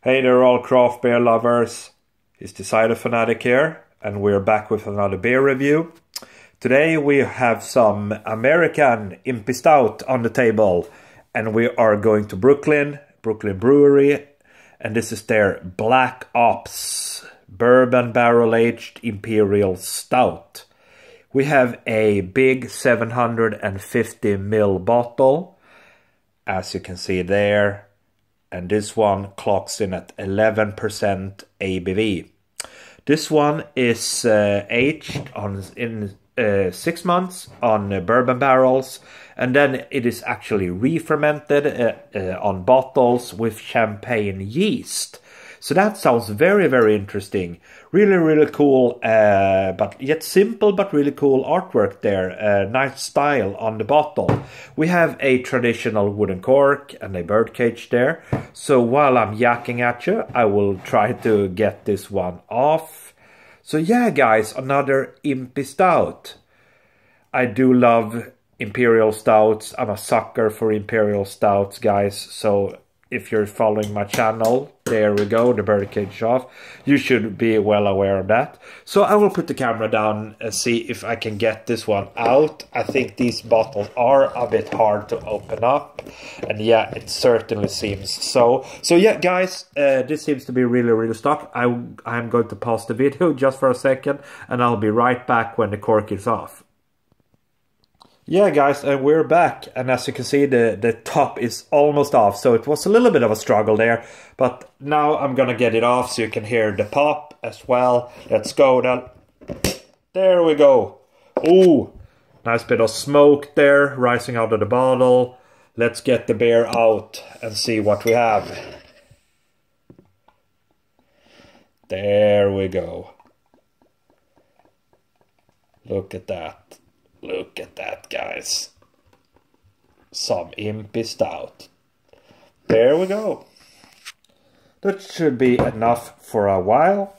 Hey there all craft beer lovers, it's the Cider Fanatic here and we're back with another beer review. Today we have some American Imperial Stout on the table and we are going to Brooklyn Brewery, and this is their Black Ops Bourbon Barrel Aged Imperial Stout. We have a big 750ml bottle, as you can see there. And this one clocks in at 11% ABV. This one is aged in 6 months on bourbon barrels, and then it is actually re-fermented on bottles with champagne yeast. So that sounds very, very interesting. Really, really cool, but yet simple, but really cool artwork there. Nice style on the bottle. We have a traditional wooden cork and a birdcage there. So while I'm yakking at you, I will try to get this one off. So yeah, guys, another Impy Stout. I do love Imperial Stouts. I'm a sucker for Imperial Stouts, guys. So if you're following my channel, there we go, the birdcage off. You should be well aware of that. So I will put the camera down and see if I can get this one out. I think these bottles are a bit hard to open up. And yeah, it certainly seems so. So yeah, guys, this seems to be really, really stuck. I'm going to pause the video just for a second and I'll be right back when the cork is off. Yeah, guys, and we're back, and as you can see, the top is almost off, so it was a little bit of a struggle there, but now I'm gonna get it off so you can hear the pop as well. Let's go then. There we go. Ooh, nice bit of smoke there rising out of the bottle. Let's get the beer out and see what we have. There we go. Look at that. Look at that, guys. Some Impy Stout. There we go. That should be enough for a while.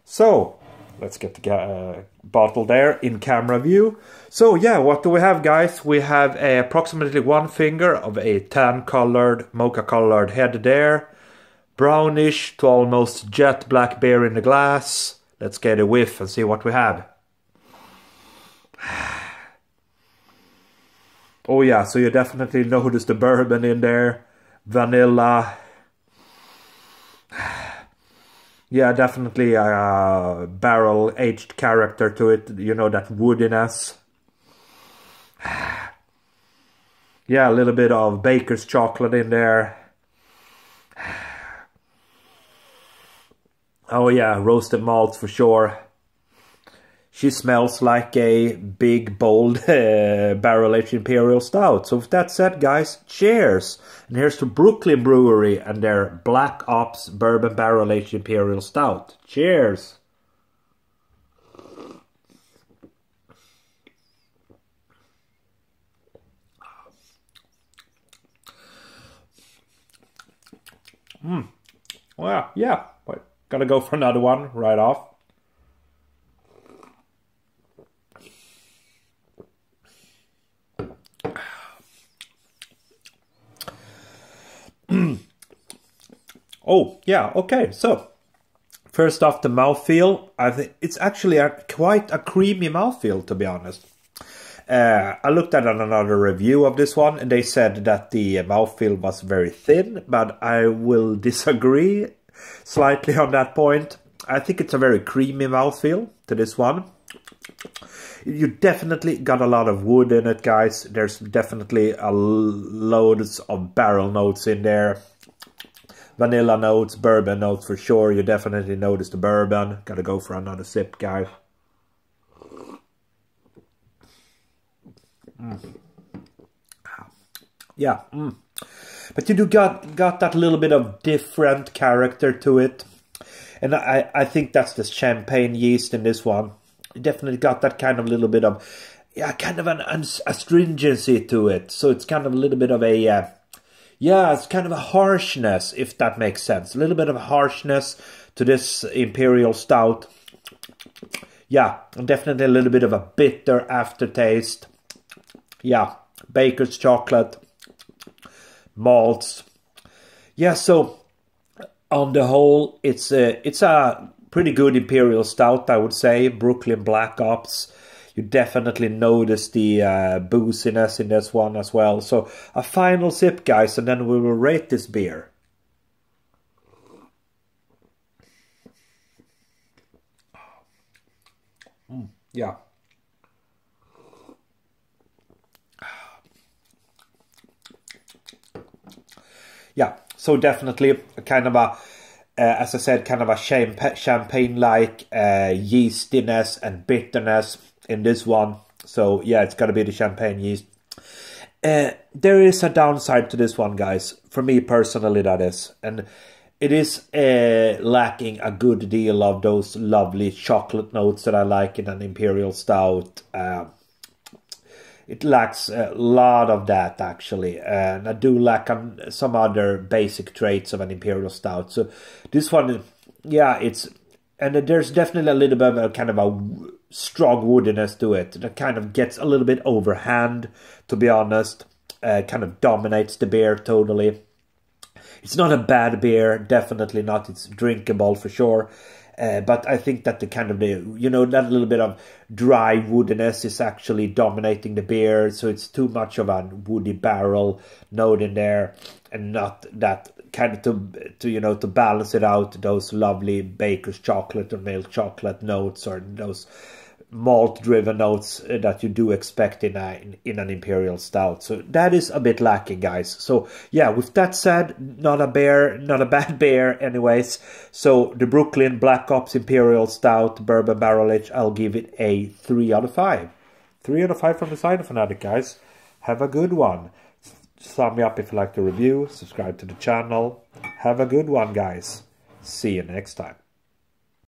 So, let's get the bottle there in camera view. So yeah, what do we have, guys? We have approximately 1 finger of a tan-colored, mocha-colored head there. Brownish to almost jet black beer in the glass. Let's get a whiff and see what we have. Oh yeah, so you definitely notice the bourbon in there. Vanilla. Yeah, definitely a barrel-aged character to it. You know, that woodiness. Yeah, a little bit of baker's chocolate in there. Oh yeah, roasted malts for sure. She smells like a big, bold barrel-aged Imperial Stout. So with that said, guys, cheers! And here's to Brooklyn Brewery and their Black Ops Bourbon Barrel-aged Imperial Stout. Cheers! Well, yeah, gotta go for another one right off. Oh, yeah, okay, so first off, the mouthfeel. I think it's actually quite a creamy mouthfeel, to be honest. I looked at another review of this one, and they said that the mouthfeel was very thin, but I will disagree slightly on that point. I think it's a very creamy mouthfeel to this one. You definitely got a lot of wood in it, guys. There's definitely loads of barrel notes in there. Vanilla notes, bourbon notes for sure. You definitely notice the bourbon. Gotta go for another sip, guys. Yeah. But you do got that little bit of different character to it. And I think that's the champagne yeast in this one. You definitely got that kind of little bit of, yeah, kind of an astringency to it. So it's kind of a little bit of a, yeah, it's kind of a harshness, if that makes sense. A little bit of harshness to this Imperial Stout. Yeah, and definitely a little bit of a bitter aftertaste. Yeah, baker's chocolate, malts. Yeah, so On the whole, it's a pretty good Imperial Stout, I would say. Brooklyn Black Ops. You definitely notice the booziness in this one as well. So a final sip, guys, and then we will rate this beer. Yeah. Yeah, so definitely kind of a, as I said, kind of a champagne-like yeastiness and bitterness in this one. So yeah, it's got to be the champagne yeast. There is a downside to this one, guys. For me personally, that is. And it is lacking a good deal of those lovely chocolate notes that I like in an Imperial Stout. It lacks a lot of that, actually, and I do lack some other basic traits of an Imperial Stout. So this one, yeah, and there's definitely a little bit of a kind of a strong woodiness to it that kind of gets a little bit overhand, to be honest. Kind of dominates the beer totally. It's not a bad beer, definitely not. It's drinkable for sure. But I think that the kind of that little bit of dry woodiness is actually dominating the beer. So it's too much of a woody barrel note in there, and not that kind of to balance it out, those lovely baker's chocolate or milk chocolate notes, or those malt driven notes that you do expect in an Imperial Stout. So that is a bit lacking, guys. So yeah, with that said, not a bad beer anyways. So the Brooklyn Black Ops Imperial Stout Bourbon Barrel Aged, I'll give it a 3 out of 5. 3 out of 5 from the Cider Fanatic, guys. Have a good one. Thumb me up if you like the review. Subscribe to the channel. Have a good one, guys. See you next time.